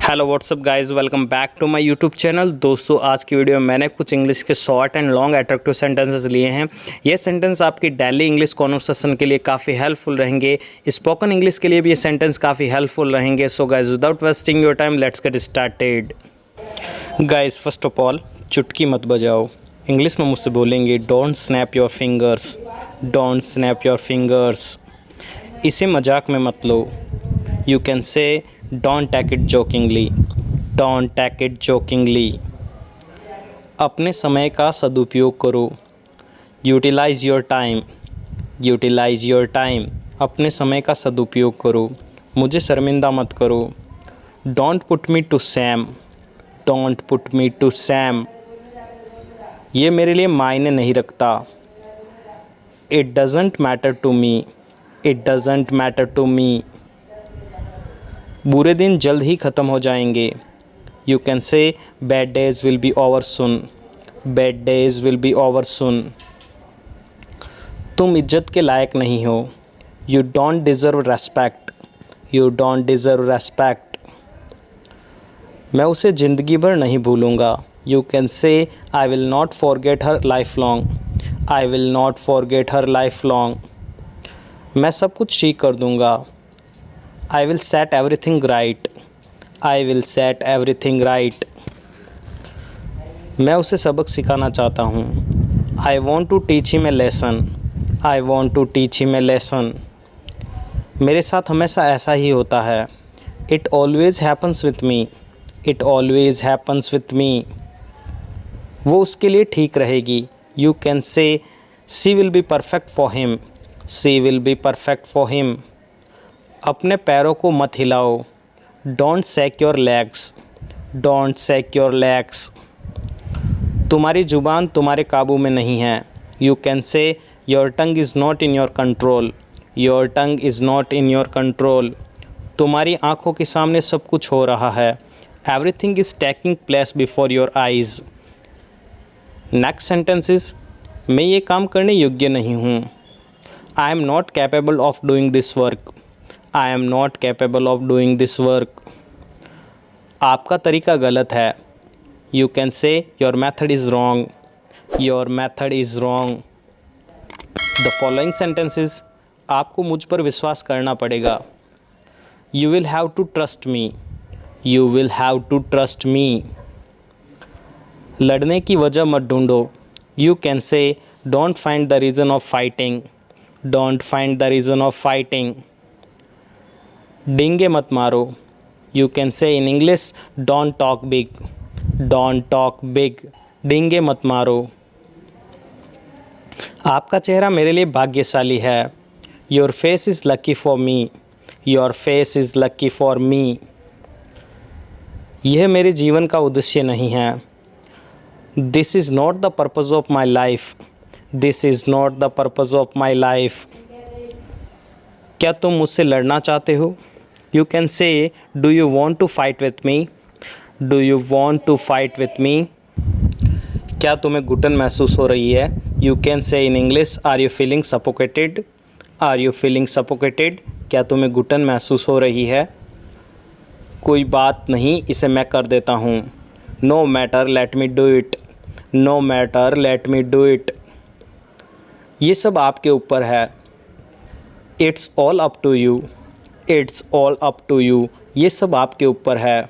Hello what's up guys, welcome back to my YouTube channel. दोस्तों, आज की वीडियो में मैंने कुछ इंग्लिश के short and long attractive sentences लिए हैं। ये सेंटेंस आपकी डेली इंग्लिश कॉन्वर्सेशन के लिए काफ़ी हेल्पफुल रहेंगे। स्पोकन इंग्लिश के लिए भी ये सेंटेंस काफ़ी हेल्पफुल रहेंगे। So guys, without wasting your time, let's get started. Guys, first of all, चुटकी मत बजाओ। इंग्लिश में मुझसे बोलेंगे don't snap your fingers, don't snap your fingers. इसे मजाक में मत लो। You can say don't take it jokingly, don't take it jokingly. अपने समय का सदुपयोग करो। Utilise your time, utilise your time. अपने समय का सदुपयोग करो। मुझे शर्मिंदा मत करो। Don't put me to shame, don't put me to shame. ये मेरे लिए मायने नहीं रखता। It doesn't matter to me, it doesn't matter to me. बुरे दिन जल्द ही ख़त्म हो जाएंगे। You can say bad days will be over soon, bad days will be over soon. तुम इज्जत के लायक नहीं हो। You don't deserve respect, you don't deserve respect. मैं उसे ज़िंदगी भर नहीं भूलूँगा। You can say I will not forget her life long, I will not forget her life long. मैं सब कुछ ठीक कर दूँगा। I will set everything right, I will set everything right। मैं उसे सबक सिखाना चाहता हूँ। I want to teach him a lesson, I want to teach him a lesson। मेरे साथ हमेशा ऐसा ही होता है। It always happens with me, it always happens with me। वो उसके लिए ठीक रहेगी। You can say she will be perfect for him, she will be perfect for him। अपने पैरों को मत हिलाओ। Don't shake your legs, don't shake your legs. तुम्हारी ज़ुबान तुम्हारे काबू में नहीं है। You can say your tongue is not in your control, your tongue is not in your control. तुम्हारी आँखों के सामने सब कुछ हो रहा है। Everything is taking place before your eyes. Next sentence is मैं ये काम करने योग्य नहीं हूँ। I am not capable of doing this work, I am not capable of doing this work। आपका तरीका गलत है। You can say your method is wrong, your method is wrong। The following sentences आपको मुझ पर विश्वास करना पड़ेगा। You will have to trust me, you will have to trust me। लड़ने की वजह मत ढूंढो। You can say don't find the reason of fighting, don't find the reason of fighting। डींगे मत मारो। You can say in English don't talk big, don't talk big. डींगे मत मारो। आपका चेहरा मेरे लिए भाग्यशाली है। Your face is lucky for me, your face is lucky for me. यह मेरे जीवन का उद्देश्य नहीं है। This is not the purpose of my life, this is not the purpose of my life. क्या तुम मुझसे लड़ना चाहते हो? You can say do you want to fight with me, do you want to fight with me। क्या तुम्हें घुटन महसूस हो रही है? You can say in English are you feeling suffocated, are you feeling suffocated। क्या तुम्हें घुटन महसूस हो रही है? कोई बात नहीं, इसे मैं कर देता हूँ। No matter let me do it, no matter let me do it। ये सब आपके ऊपर है। It's all up to you, it's all up to you. ये सब आपके ऊपर है।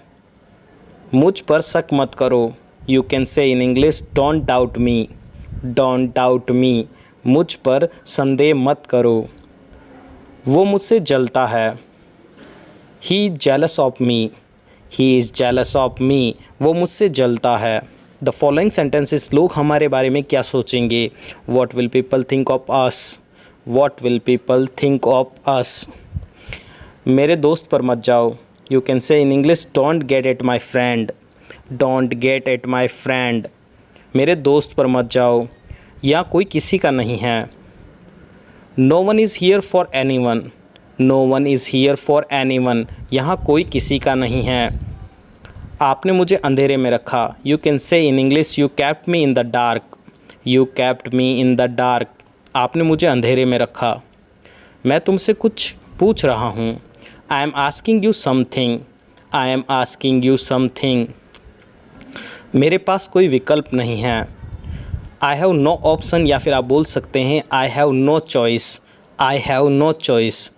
मुझ पर शक मत करो। You can say in English don't doubt me, don't doubt me. मुझ पर संदेह मत करो। वो मुझसे जलता है। He is jealous of me, he is jealous of me. वो मुझसे जलता है। द फॉलोइंग सेंटेंसेस लोग हमारे बारे में क्या सोचेंगे? What will people think of us, what will people think of us. मेरे दोस्त पर मत जाओ। You can say in English don't get at my friend, don't get at my friend. मेरे दोस्त पर मत जाओ। यहाँ कोई किसी का नहीं है। No one is here for any one, no one is here for any one. यहाँ कोई किसी का नहीं है। आपने मुझे अंधेरे में रखा। You can say in English you kept me in the dark, you kept me in the dark. आपने मुझे अंधेरे में रखा। मैं तुमसे कुछ पूछ रहा हूँ। I am asking you something, I am asking you something. मेरे पास कोई विकल्प नहीं है। आई हैव नो ऑप्शन, या फिर आप बोल सकते हैं I have no choice. I have no choice.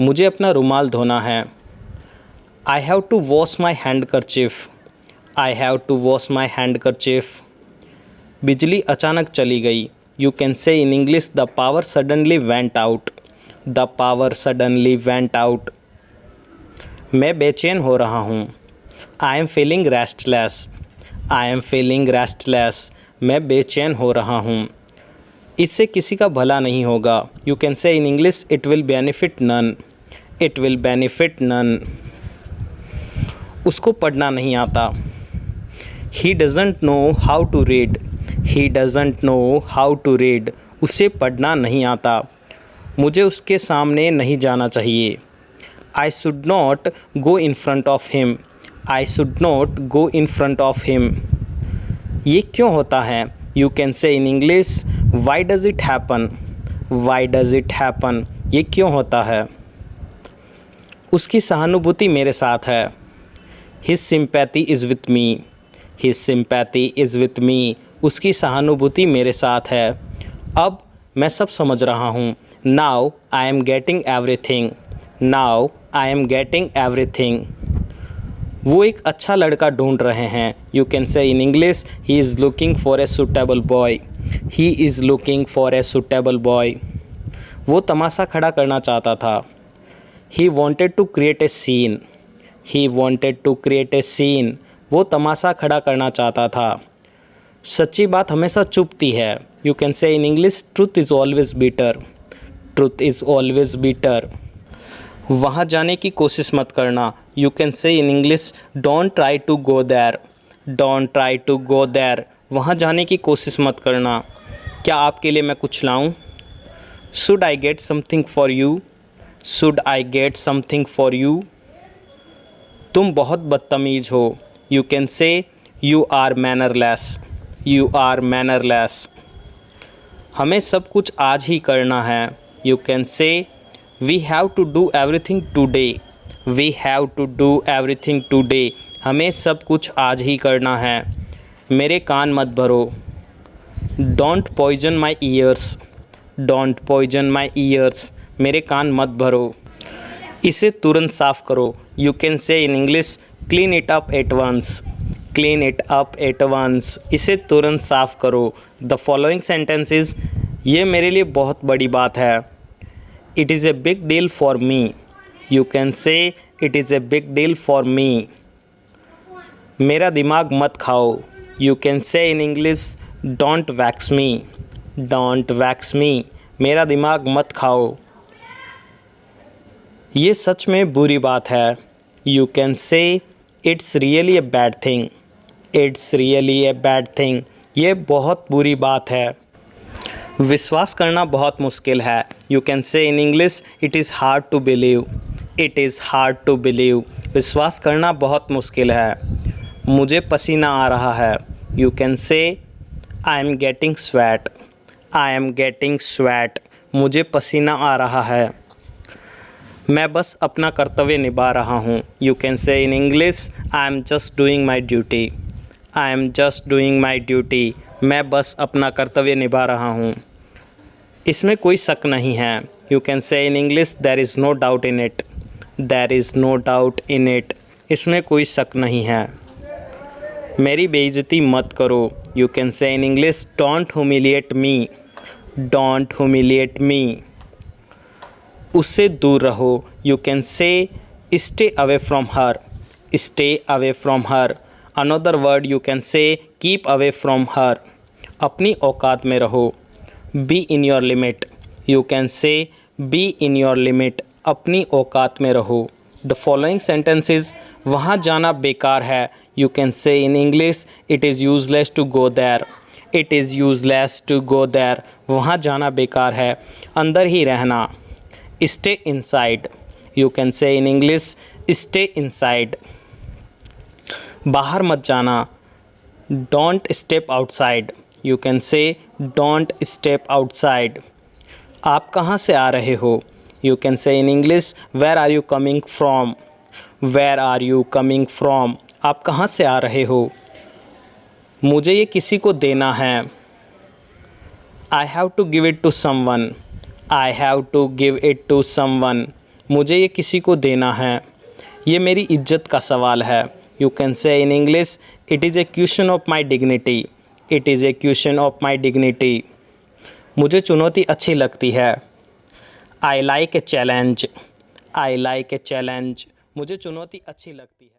मुझे अपना रुमाल धोना है। I have to wash my handkerchief. I have to wash my handkerchief. बिजली अचानक चली गई। You can say in English the power suddenly went out. The power suddenly went out. मैं बेचैन हो रहा हूँ। I am feeling restless. I am feeling restless. मैं बेचैन हो रहा हूँ। इससे किसी का भला नहीं होगा। You can say in English it will benefit none. It will benefit none. उसको पढ़ना नहीं आता। He doesn't know how to read. He doesn't know how to read. उसे पढ़ना नहीं आता। मुझे उसके सामने नहीं जाना चाहिए। I should not go in front of him. I should not go in front of him. ये क्यों होता है? You can say in English why does it happen. Why does it happen. ये क्यों होता है? उसकी सहानुभूति मेरे साथ है। His sympathy is with me. His sympathy is with me. उसकी सहानुभूति मेरे साथ है। अब मैं सब समझ रहा हूँ। Now I am getting everything. Now I am getting everything. वो एक अच्छा लड़का ढूंढ रहे हैं। You can say in English he is looking for a suitable boy. He is looking for a suitable boy. वो तमाशा खड़ा करना चाहता था। He wanted to create a scene. He wanted to create a scene. वो तमाशा खड़ा करना चाहता था। सच्ची बात हमेशा चुभती है। You can say in English truth is always bitter. Truth is always bitter. वहाँ जाने की कोशिश मत करना। You can say in English don't try to go there. Don't try to go there. वहाँ जाने की कोशिश मत करना। क्या आपके लिए मैं कुछ लाऊं? Should I get something for you. Should I get something for you. तुम बहुत बदतमीज़ हो। You can say you are mannerless. You are mannerless. हमें सब कुछ आज ही करना है। You can say we have to do everything today. We have to do everything today. हमें सब कुछ आज ही करना है। मेरे कान मत भरो। Don't poison my ears. Don't poison my ears. मेरे कान मत भरो। इसे तुरंत साफ़ करो। You can say in English clean it up at once. Clean it up at once. इसे तुरंत साफ़ करो। द फॉलोइंग सेंटेंसेस, ये मेरे लिए बहुत बड़ी बात है। It is a big deal for me. You can से it is a big deal for me. मेरा दिमाग मत खाओ। You can say in English don't wax me. Don't wax मी। मेरा दिमाग मत खाओ। ये सच में बुरी बात है। यू कैन से it's really a bad thing. It's really a bad thing. ये बहुत बुरी बात है। विश्वास करना बहुत मुश्किल है। You can say in English it is hard to believe. It is hard to believe. विश्वास करना बहुत मुश्किल है। मुझे पसीना आ रहा है। You can say I am getting sweat. I am getting sweat. मुझे पसीना आ रहा है। मैं बस अपना कर्तव्य निभा रहा हूँ। You can say in English I am just doing my duty. I am just doing my duty. मैं बस अपना कर्तव्य निभा रहा हूँ। इसमें कोई शक नहीं है। You can say in English there is no doubt in it. There is no doubt in it. इसमें कोई शक नहीं है। मेरी बेइज्जती मत करो। You can say in English don't humiliate me. Don't humiliate me. उससे दूर रहो। You can say stay away from her. Stay away from her. Another word you can say keep away from her. अपनी औकात में रहो। Be in your limit. You can say be in your limit. अपनी औकात में रहो। The following sentences, वहाँ जाना बेकार है। You can say in English it is useless to go there. It is useless to go there. वहाँ जाना बेकार है। अंदर ही रहना। Stay inside. You can say in English stay inside. बाहर मत जाना। Don't step outside. You can say don't step outside. आप कहाँ से आ रहे हो? You can say in English where are you coming from. Where are you coming from, आप कहाँ से आ रहे हो। मुझे ये किसी को देना है। I have to give it to someone, I have to give it to someone, मुझे ये किसी को देना है। ये मेरी इज्जत का सवाल है। You can say in English, it is a question of my dignity, it is a question of my dignity. मुझे चुनौती अच्छी लगती है। I like a challenge, I like a challenge, मुझे चुनौती अच्छी लगती है।